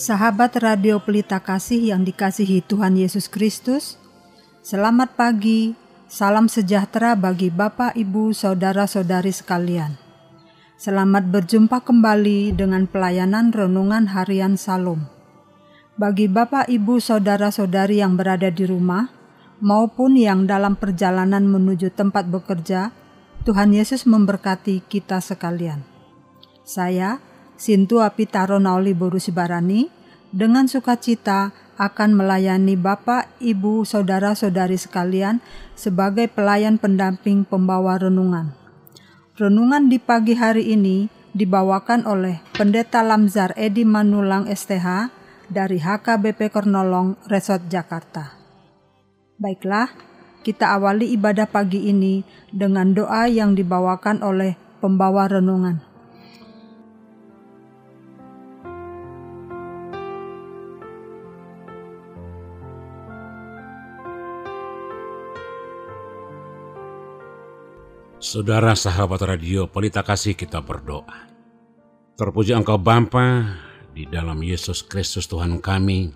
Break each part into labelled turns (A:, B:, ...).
A: Sahabat Radio Pelita Kasih yang dikasihi Tuhan Yesus Kristus, selamat pagi, salam sejahtera bagi Bapak, Ibu, Saudara-saudari sekalian. Selamat berjumpa kembali dengan pelayanan Renungan Harian Salom. Bagi Bapak, Ibu, Saudara-saudari yang berada di rumah, maupun yang dalam perjalanan menuju tempat bekerja, Tuhan Yesus memberkati kita sekalian. Saya, Sintu Apitaro Naoli Boru Sibarani, dengan sukacita akan melayani Bapak, Ibu, Saudara-saudari sekalian sebagai pelayan pendamping pembawa renungan. Renungan di pagi hari ini dibawakan oleh Pendeta Lamzar Edi Manulang STH dari HKBP Kornolong, Resort Jakarta. Baiklah, kita awali ibadah pagi ini dengan doa yang dibawakan oleh pembawa renungan.
B: Saudara sahabat radio Pelita Kasih, kita berdoa. Terpuji Engkau Bapa di dalam Yesus Kristus Tuhan kami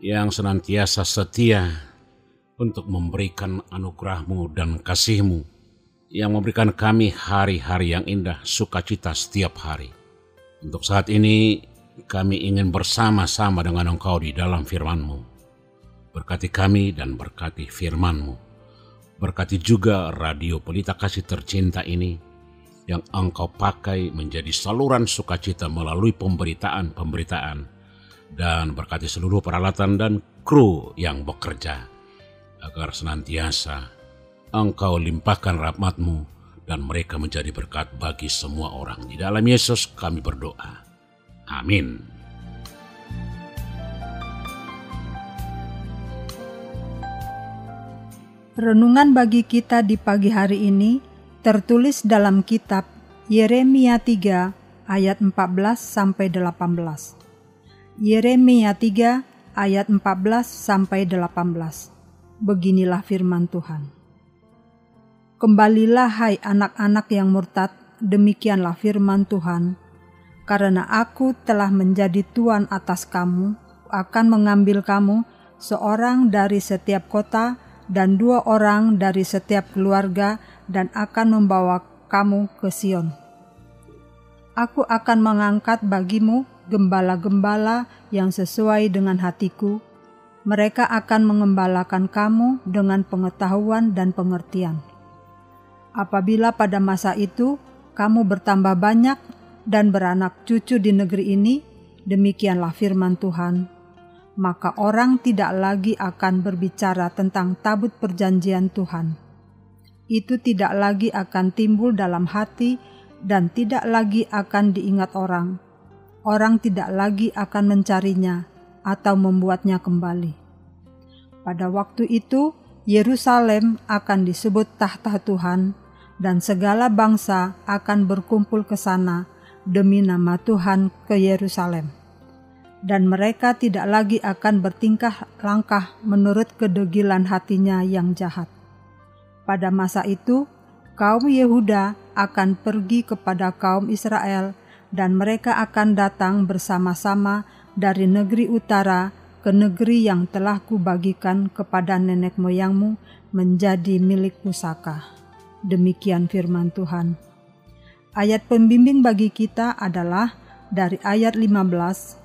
B: yang senantiasa setia untuk memberikan anugerah-Mu dan kasih-Mu yang memberikan kami hari-hari yang indah, sukacita setiap hari. Untuk saat ini kami ingin bersama-sama dengan Engkau di dalam firman-Mu. Berkati kami dan berkati firman-Mu. Berkati juga Radio Pelita Kasih tercinta ini yang Engkau pakai menjadi saluran sukacita melalui pemberitaan, dan berkati seluruh peralatan dan kru yang bekerja, agar senantiasa Engkau limpahkan rahmat-Mu dan mereka menjadi berkat bagi semua orang. Di dalam Yesus kami berdoa. Amin.
A: Renungan bagi kita di pagi hari ini tertulis dalam kitab Yeremia 3 ayat 14 sampai 18. Yeremia 3 ayat 14 sampai 18. Beginilah firman Tuhan. Kembalilah hai anak-anak yang murtad, demikianlah firman Tuhan. Karena aku telah menjadi tuan atas kamu, akan mengambil kamu seorang dari setiap kota dan 2 orang dari setiap keluarga, dan akan membawa kamu ke Sion. Aku akan mengangkat bagimu gembala-gembala yang sesuai dengan hatiku. Mereka akan mengembalakan kamu dengan pengetahuan dan pengertian. Apabila pada masa itu kamu bertambah banyak dan beranak cucu di negeri ini, demikianlah firman Tuhan, maka orang tidak lagi akan berbicara tentang tabut perjanjian Tuhan. Itu tidak lagi akan timbul dalam hati dan tidak lagi akan diingat orang. Orang tidak lagi akan mencarinya atau membuatnya kembali. Pada waktu itu, Yerusalem akan disebut tahta Tuhan, dan segala bangsa akan berkumpul ke sana demi nama Tuhan ke Yerusalem. Dan mereka tidak lagi akan bertingkah langkah menurut kedegilan hatinya yang jahat. Pada masa itu, kaum Yehuda akan pergi kepada kaum Israel, dan mereka akan datang bersama-sama dari negeri utara ke negeri yang telah kubagikan kepada nenek moyangmu menjadi milik pusaka. Demikian firman Tuhan. Ayat pembimbing bagi kita adalah dari ayat 15.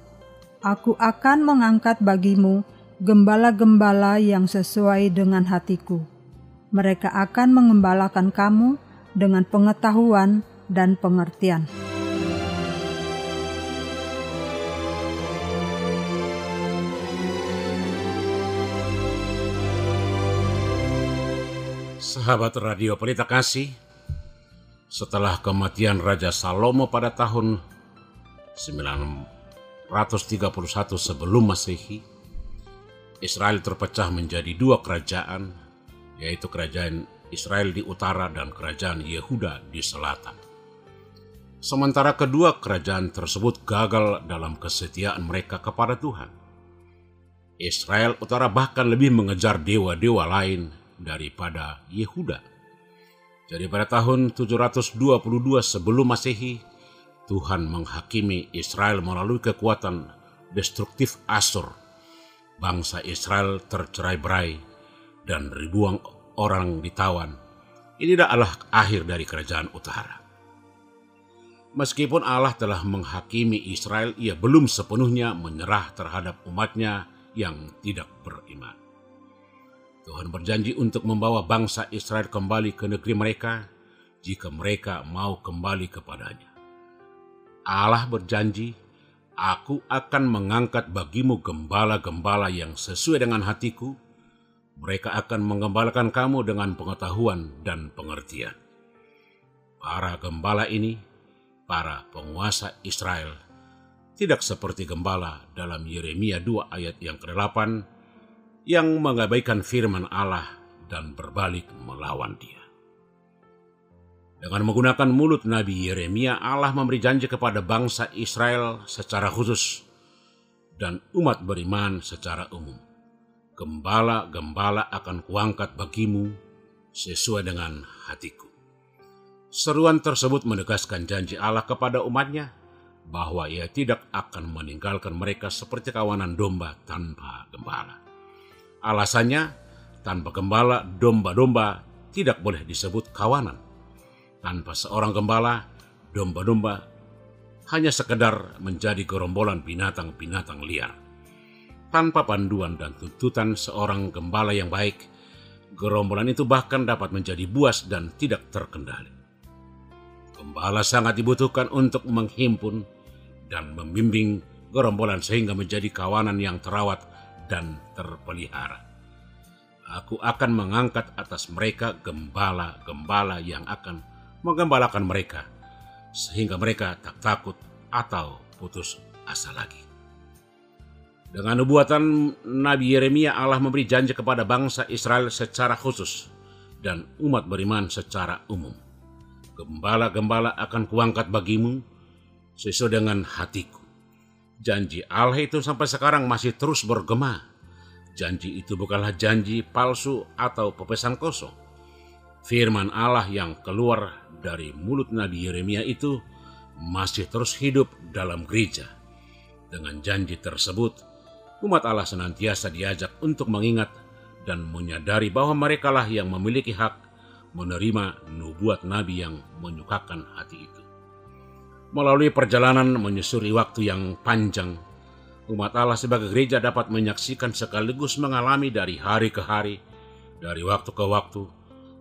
A: Aku akan mengangkat bagimu gembala-gembala yang sesuai dengan hatiku. Mereka akan mengembalakan kamu dengan pengetahuan dan pengertian.
B: Sahabat Radio Pelita Kasih, setelah kematian Raja Salomo pada tahun 131 sebelum Masehi, Israel terpecah menjadi 2 kerajaan, yaitu kerajaan Israel di utara dan kerajaan Yehuda di selatan. Sementara kedua kerajaan tersebut gagal dalam kesetiaan mereka kepada Tuhan. Israel utara bahkan lebih mengejar dewa-dewa lain daripada Yehuda. Jadi pada tahun 722 sebelum Masehi, Tuhan menghakimi Israel melalui kekuatan destruktif Asyur, bangsa Israel tercerai-berai dan ribuan orang ditawan, ini adalah akhir dari kerajaan utara. Meskipun Allah telah menghakimi Israel, ia belum sepenuhnya menyerah terhadap umatnya yang tidak beriman. Tuhan berjanji untuk membawa bangsa Israel kembali ke negeri mereka jika mereka mau kembali kepadanya. Allah berjanji, "Aku akan mengangkat bagimu gembala-gembala yang sesuai dengan hatiku. Mereka akan menggembalakan kamu dengan pengetahuan dan pengertian." Para gembala ini, para penguasa Israel, tidak seperti gembala dalam Yeremia 2 ayat yang ke-8 yang mengabaikan firman Allah dan berbalik melawan Dia. Dengan menggunakan mulut Nabi Yeremia, Allah memberi janji kepada bangsa Israel secara khusus dan umat beriman secara umum. Gembala-gembala akan kuangkat bagimu sesuai dengan hatiku. Seruan tersebut menegaskan janji Allah kepada umatnya bahwa Ia tidak akan meninggalkan mereka seperti kawanan domba tanpa gembala. Alasannya, tanpa gembala, domba-domba tidak boleh disebut kawanan. Tanpa seorang gembala, domba-domba hanya sekedar menjadi gerombolan binatang-binatang liar. Tanpa panduan dan tuntutan seorang gembala yang baik, gerombolan itu bahkan dapat menjadi buas dan tidak terkendali. Gembala sangat dibutuhkan untuk menghimpun dan membimbing gerombolan sehingga menjadi kawanan yang terawat dan terpelihara. Aku akan mengangkat atas mereka gembala-gembala yang akan menggembalakan mereka, sehingga mereka tak takut atau putus asa lagi. Dengan nubuatan Nabi Yeremia, Allah memberi janji kepada bangsa Israel secara khusus dan umat beriman secara umum. Gembala-gembala akan kuangkat bagimu sesuai dengan hatiku. Janji Allah itu sampai sekarang masih terus bergema. Janji itu bukanlah janji palsu atau pepesan kosong. Firman Allah yang keluar dari mulut Nabi Yeremia itu masih terus hidup dalam gereja. Dengan janji tersebut, umat Allah senantiasa diajak untuk mengingat dan menyadari bahwa merekalah yang memiliki hak menerima nubuat Nabi yang menyukakan hati itu. Melalui perjalanan menyusuri waktu yang panjang, umat Allah sebagai gereja dapat menyaksikan sekaligus mengalami dari hari ke hari, dari waktu ke waktu,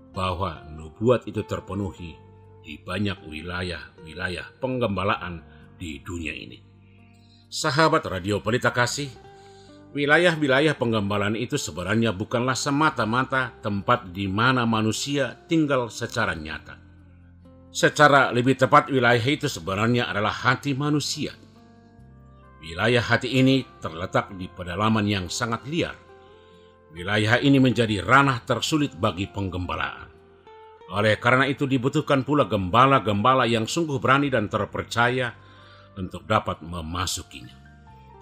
B: bahwa nubuat itu terpenuhi di banyak wilayah-wilayah penggembalaan di dunia ini. Sahabat Radio Pelita Kasih, wilayah-wilayah penggembalaan itu sebenarnya bukanlah semata-mata tempat di mana manusia tinggal secara nyata. Secara lebih tepat, wilayah itu sebenarnya adalah hati manusia. Wilayah hati ini terletak di pedalaman yang sangat liar. Wilayah ini menjadi ranah tersulit bagi penggembalaan. Oleh karena itu dibutuhkan pula gembala-gembala yang sungguh berani dan terpercaya untuk dapat memasukinya.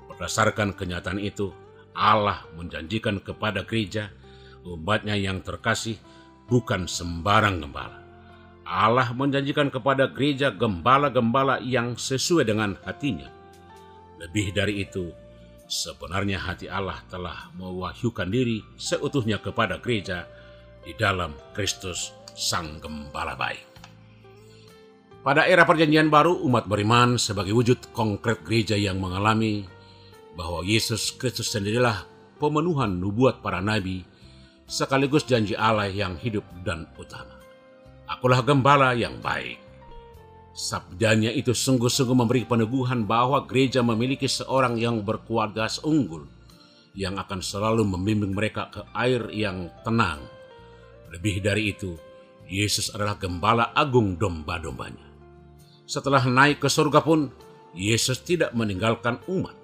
B: Berdasarkan kenyataan itu, Allah menjanjikan kepada gereja, umatnya yang terkasih, bukan sembarang gembala. Allah menjanjikan kepada gereja gembala-gembala yang sesuai dengan hatinya. Lebih dari itu, sebenarnya hati Allah telah mewahyukan diri seutuhnya kepada gereja di dalam Kristus Sang Gembala Baik. Pada era Perjanjian Baru, umat beriman sebagai wujud konkret gereja yang mengalami bahwa Yesus Kristus sendirilah pemenuhan nubuat para nabi sekaligus janji Allah yang hidup dan utama. Akulah gembala yang baik. Sabdanya itu sungguh-sungguh memberi peneguhan bahwa gereja memiliki seorang yang berkualitas unggul yang akan selalu membimbing mereka ke air yang tenang. Lebih dari itu, Yesus adalah gembala agung domba-dombanya. Setelah naik ke surga pun, Yesus tidak meninggalkan umat.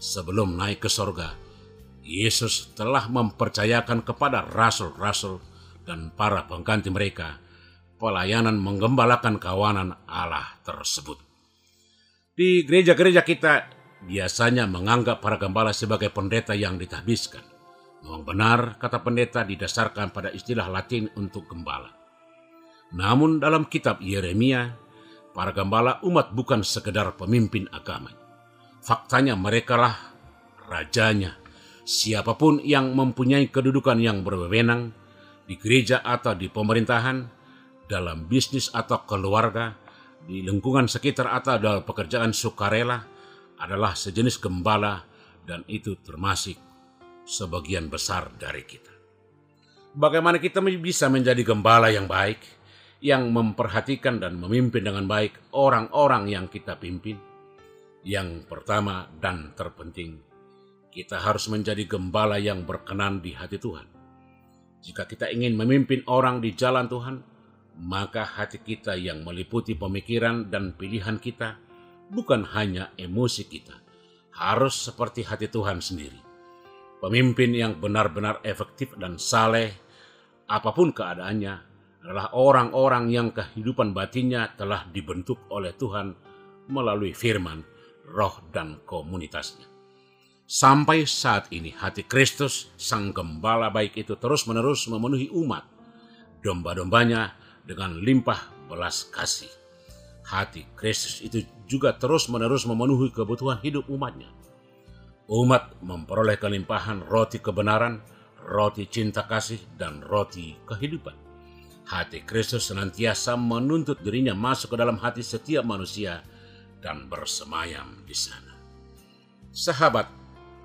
B: Sebelum naik ke surga, Yesus telah mempercayakan kepada rasul-rasul dan para pengganti mereka pelayanan menggembalakan kawanan Allah tersebut. Di gereja-gereja kita biasanya menganggap para gembala sebagai pendeta yang ditahbiskan. Memang benar, kata pendeta didasarkan pada istilah Latin untuk gembala. Namun dalam kitab Yeremia, para gembala umat bukan sekedar pemimpin agama, Faktanya merekalah rajanya. Siapapun yang mempunyai kedudukan yang berwenang di gereja atau di pemerintahan, dalam bisnis atau keluarga, di lingkungan sekitar atau dalam pekerjaan sukarela adalah sejenis gembala, dan itu termasuk sebagian besar dari kita. Bagaimana kita bisa menjadi gembala yang baik, yang memperhatikan dan memimpin dengan baik orang-orang yang kita pimpin? Yang pertama dan terpenting, kita harus menjadi gembala yang berkenan di hati Tuhan. Jika kita ingin memimpin orang di jalan Tuhan, maka hati kita yang meliputi pemikiran dan pilihan kita, bukan hanya emosi kita, harus seperti hati Tuhan sendiri. Pemimpin yang benar-benar efektif dan saleh, apapun keadaannya, adalah orang-orang yang kehidupan batinnya telah dibentuk oleh Tuhan melalui firman, roh, dan komunitasnya. Sampai saat ini hati Kristus, Sang Gembala baik itu terus-menerus memenuhi umat, domba-dombanya dengan limpah belas kasih. Hati Kristus itu juga terus-menerus memenuhi kebutuhan hidup umatnya. Umat memperoleh kelimpahan roti kebenaran, roti cinta kasih, dan roti kehidupan. Hati Kristus senantiasa menuntut dirinya masuk ke dalam hati setiap manusia dan bersemayam di sana. Sahabat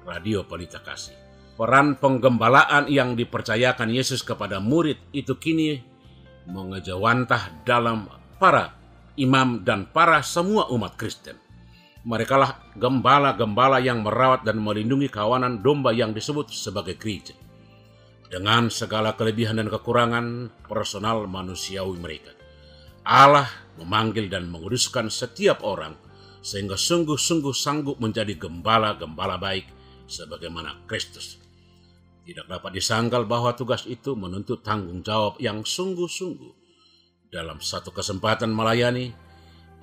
B: Radio Pelita Kasih, peran penggembalaan yang dipercayakan Yesus kepada murid itu kini mengejawantah dalam para imam dan para semua umat Kristen. Merekalah gembala-gembala yang merawat dan melindungi kawanan domba yang disebut sebagai gereja. Dengan segala kelebihan dan kekurangan personal manusiawi mereka, Allah memanggil dan menguduskan setiap orang sehingga sungguh-sungguh sanggup menjadi gembala-gembala baik sebagaimana Kristus. Tidak dapat disangkal bahwa tugas itu menuntut tanggung jawab yang sungguh-sungguh. Dalam satu kesempatan melayani,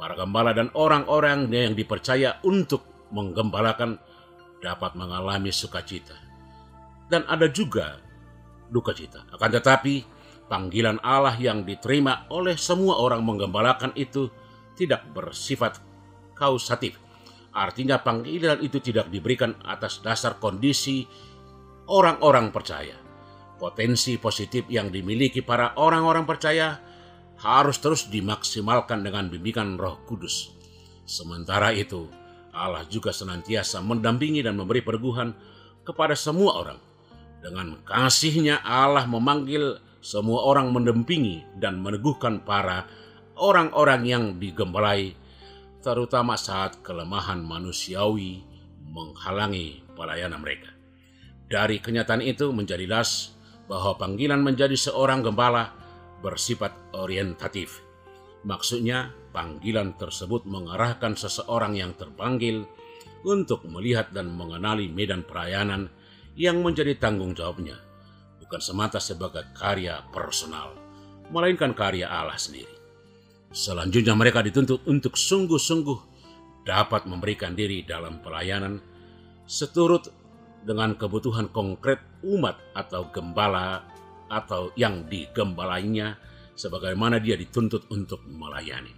B: para gembala dan orang-orang yang dipercaya untuk menggembalakan dapat mengalami sukacita. Dan ada juga duka cita. Akan tetapi, panggilan Allah yang diterima oleh semua orang menggembalakan itu tidak bersifat kausatif. Artinya panggilan itu tidak diberikan atas dasar kondisi orang-orang percaya. Potensi positif yang dimiliki para orang-orang percaya harus terus dimaksimalkan dengan bimbingan Roh Kudus. Sementara itu, Allah juga senantiasa mendampingi dan memberi perguruan kepada semua orang. Dengan kasih-Nya Allah memanggil semua orang mendampingi dan meneguhkan para orang-orang yang digembalai, terutama saat kelemahan manusiawi menghalangi pelayanan mereka. Dari kenyataan itu menjadi jelas bahwa panggilan menjadi seorang gembala bersifat orientatif. Maksudnya, panggilan tersebut mengarahkan seseorang yang terpanggil untuk melihat dan mengenali medan pelayanan yang menjadi tanggung jawabnya, bukan semata sebagai karya personal, melainkan karya Allah sendiri. Selanjutnya mereka dituntut untuk sungguh-sungguh dapat memberikan diri dalam pelayanan seturut dengan kebutuhan konkret umat atau gembala atau yang digembalainya sebagaimana dia dituntut untuk melayani.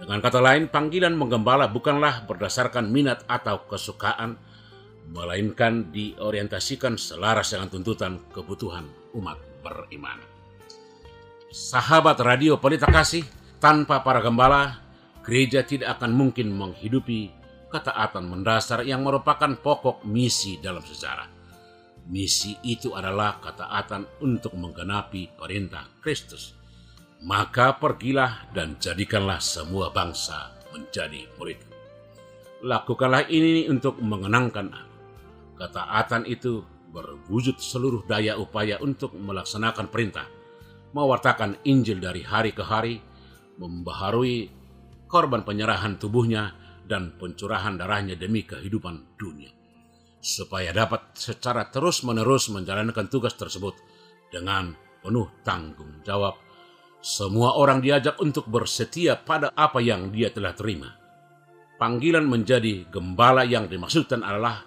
B: Dengan kata lain, panggilan menggembala bukanlah berdasarkan minat atau kesukaan, melainkan diorientasikan selaras dengan tuntutan kebutuhan umat beriman. Sahabat Radio Pelita Kasih, tanpa para gembala, gereja tidak akan mungkin menghidupi ketaatan mendasar yang merupakan pokok misi dalam sejarah. Misi itu adalah ketaatan untuk menggenapi perintah Kristus. Maka pergilah dan jadikanlah semua bangsa menjadi murid. Lakukanlah ini untuk mengenangkan Aku. Ketaatan itu berwujud seluruh daya upaya untuk melaksanakan perintah, mewartakan Injil dari hari ke hari, membaharui korban penyerahan tubuhnya dan pencurahan darahnya demi kehidupan dunia, supaya dapat secara terus-menerus menjalankan tugas tersebut dengan penuh tanggung jawab. Semua orang diajak untuk bersetia pada apa yang dia telah terima. Panggilan menjadi gembala yang dimaksudkan adalah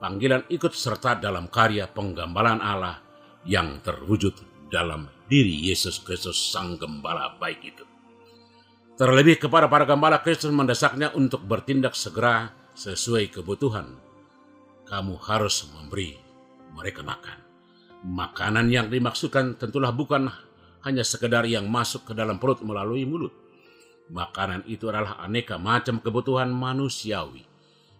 B: panggilan ikut serta dalam karya penggembalaan Allah yang terwujud dalam diri Yesus Kristus Sang Gembala baik itu. Terlebih kepada para gembala, Kristus mendesaknya untuk bertindak segera sesuai kebutuhan, kamu harus memberi mereka makan. Makanan yang dimaksudkan tentulah bukan hanya sekedar yang masuk ke dalam perut melalui mulut. Makanan itu adalah aneka macam kebutuhan manusiawi.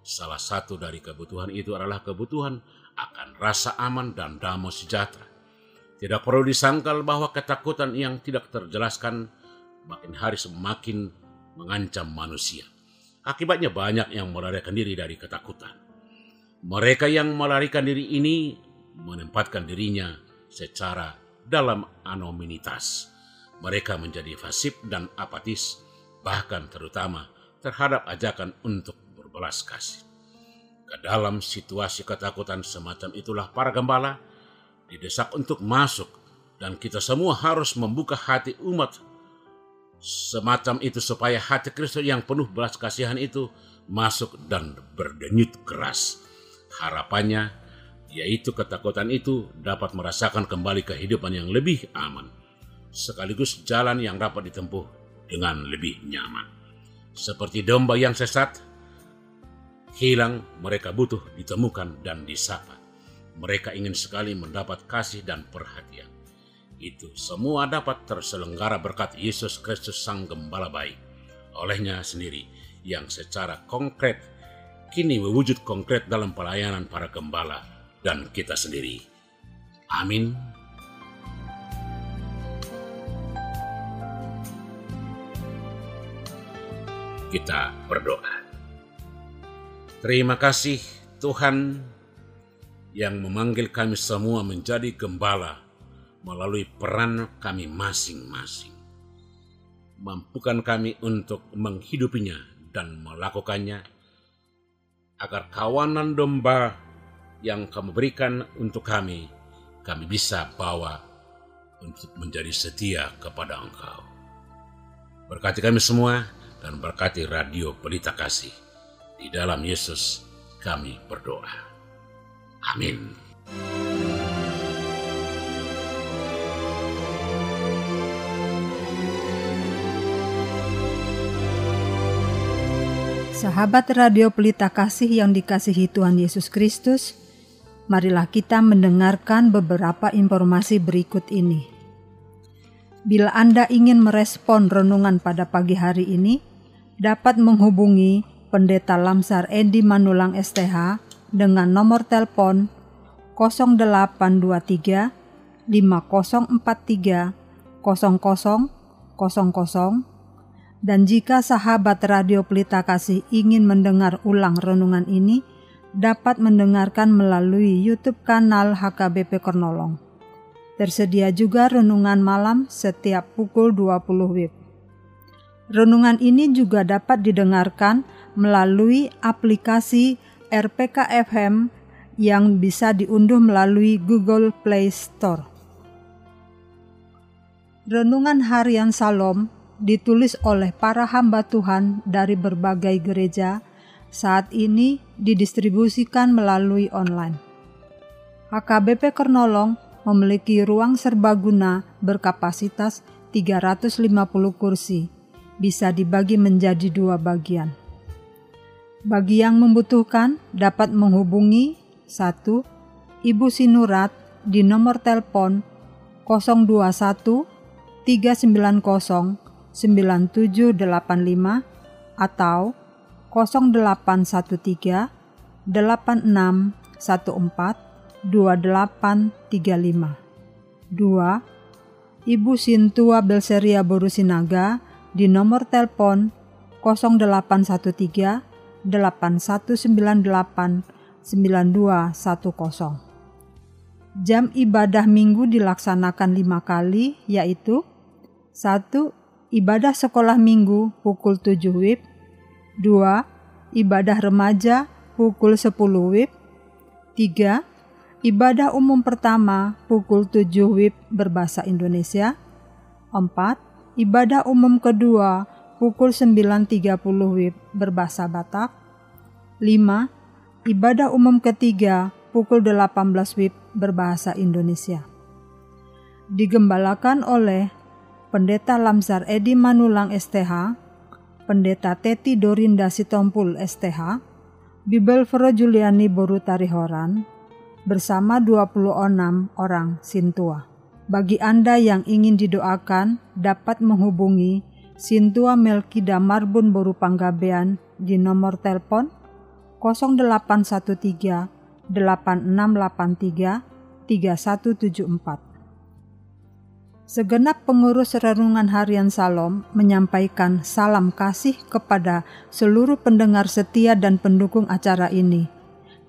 B: Salah satu dari kebutuhan itu adalah kebutuhan akan rasa aman dan damai sejahtera. Tidak perlu disangkal bahwa ketakutan yang tidak terjelaskan makin hari semakin mengancam manusia. Akibatnya banyak yang melarikan diri dari ketakutan. Mereka yang melarikan diri ini menempatkan dirinya secara dalam anonimitas. Mereka menjadi pasif dan apatis, bahkan terutama terhadap ajakan untuk berbelas kasih. Ke dalam situasi ketakutan semacam itulah para gembala didesak untuk masuk, dan kita semua harus membuka hati umat semacam itu supaya hati Kristus yang penuh belas kasihan itu masuk dan berdenyut keras. Harapannya yaitu ketakutan itu dapat merasakan kembali kehidupan yang lebih aman, sekaligus jalan yang dapat ditempuh dengan lebih nyaman. Seperti domba yang sesat hilang, mereka butuh ditemukan dan disapa. Mereka ingin sekali mendapat kasih dan perhatian. Itu semua dapat terselenggara berkat Yesus Kristus Sang Gembala Baik, olehnya sendiri yang secara konkret kini mewujud konkret dalam pelayanan para gembala dan kita sendiri. Amin. Kita berdoa. Terima kasih Tuhan yang memanggil kami semua menjadi gembala melalui peran kami masing-masing. Mampukan kami untuk menghidupinya dan melakukannya, agar kawanan domba yang kamu berikan untuk kami bisa bawa untuk menjadi setia kepada Engkau. Berkati kami semua dan berkati Radio Pelita Kasih. Di dalam Yesus kami berdoa. Amin.
A: Sahabat Radio Pelita Kasih yang dikasihi Tuhan Yesus Kristus, marilah kita mendengarkan beberapa informasi berikut ini. Bila Anda ingin merespon renungan pada pagi hari ini, dapat menghubungi Pendeta Lamsar Edi Manulang STH dengan nomor telepon 0823 5043 0000. Dan jika sahabat Radio Pelita Kasih ingin mendengar ulang renungan ini, dapat mendengarkan melalui YouTube kanal HKBP Kernolong. Tersedia juga renungan malam setiap pukul 20 WIB. Renungan ini juga dapat didengarkan melalui aplikasi RPK FM yang bisa diunduh melalui Google Play Store. Renungan Harian Salom ditulis oleh para hamba Tuhan dari berbagai gereja, saat ini didistribusikan melalui online. HKBP Kernolong memiliki ruang serbaguna berkapasitas 350 kursi, bisa dibagi menjadi 2 bagian. Bagi yang membutuhkan dapat menghubungi 1. Ibu Sinurat di nomor telepon 021 390 9785 atau 0813 8614 2835. 2. Ibu Sintua Belseria Borusinaga di nomor telepon 0813 8198 9210. Jam ibadah minggu dilaksanakan 5 kali, yaitu 1. Ibadah sekolah minggu pukul 7 WIB. 2. Ibadah remaja pukul 10 WIB. 3. Ibadah umum pertama pukul 7 WIB berbahasa Indonesia. 4. Ibadah umum kedua pukul 9.30 WIB berbahasa Batak. 5. Ibadah umum ketiga pukul 18 WIB berbahasa Indonesia. Digembalakan oleh Pendeta Lamsar Edi Manulang STH, Pendeta Teti Dorinda Sitompul STH, Bibel Fero Juliani Boru Tarihoran bersama 26 orang Sintua. Bagi Anda yang ingin didoakan, dapat menghubungi Sintua Melkida Marbun Boru Panggabean di nomor telepon 0813 8683 3174. Segenap pengurus Renungan Harian Salom menyampaikan salam kasih kepada seluruh pendengar setia dan pendukung acara ini,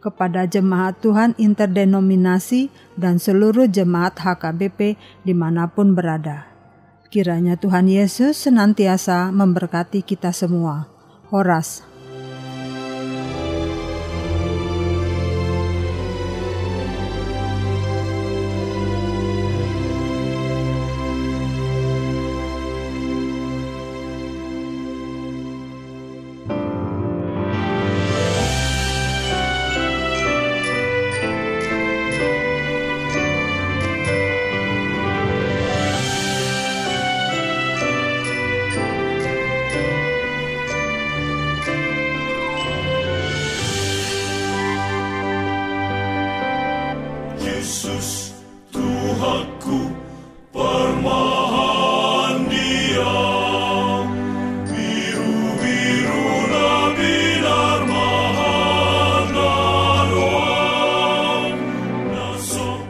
A: kepada jemaat Tuhan interdenominasi dan seluruh jemaat HKBP dimanapun berada. Kiranya Tuhan Yesus senantiasa memberkati kita semua. Horas.
C: Yesus Tuhanku, permahan Dia, biru-biru binar mahana doang, naso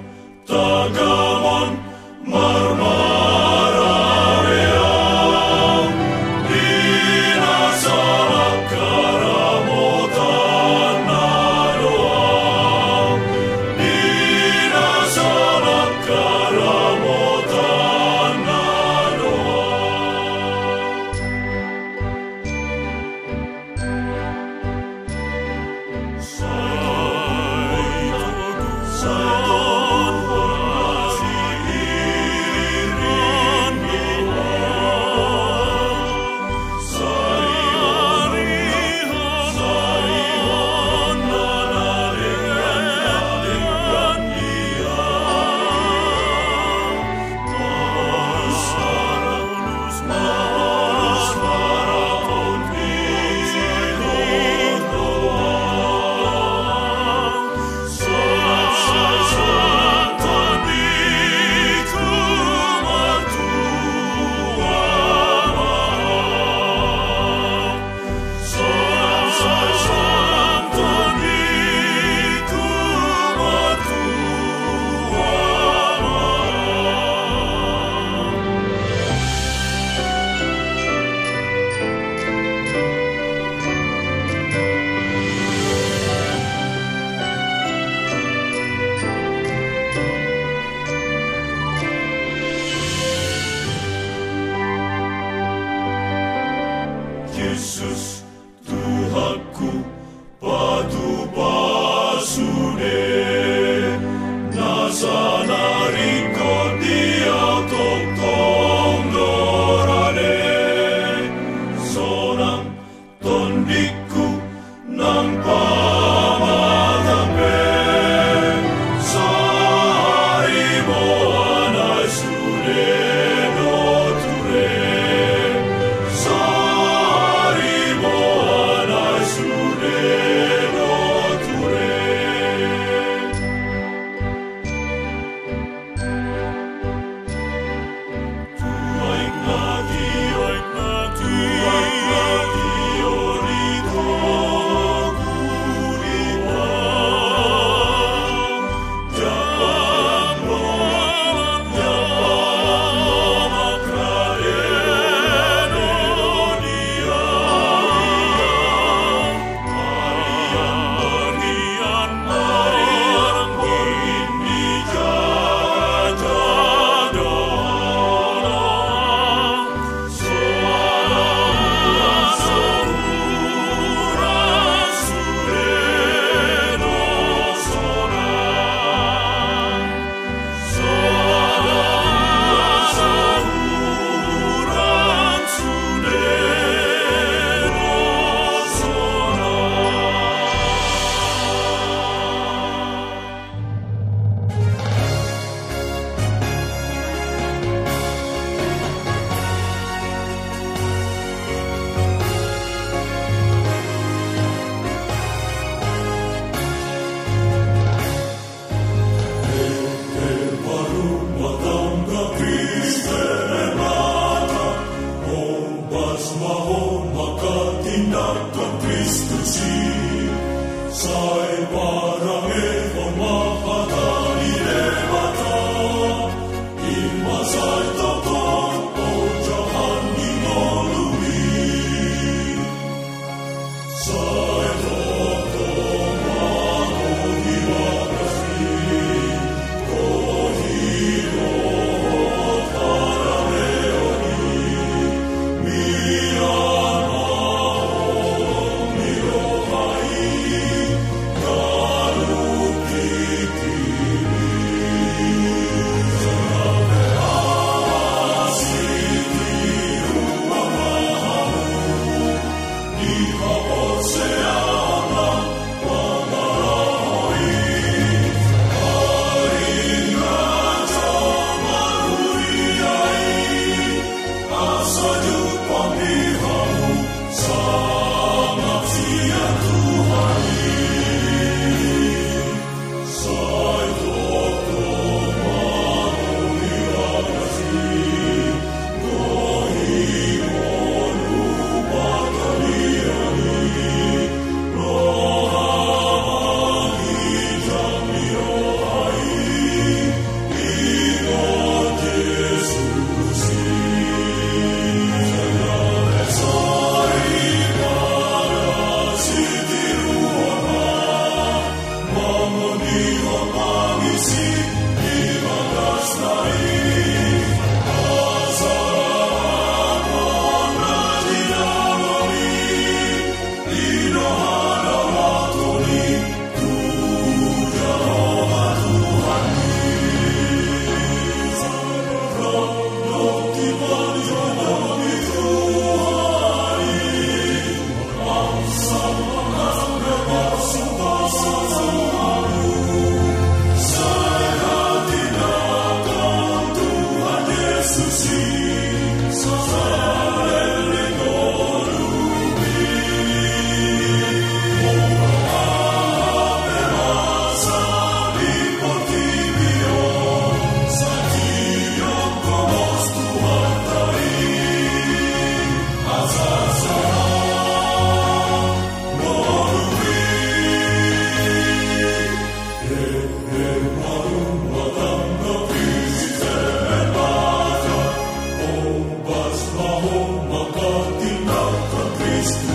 C: tagamon marmarareang, dinasarak karamotan na doang, dinasa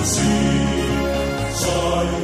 C: kasih, saya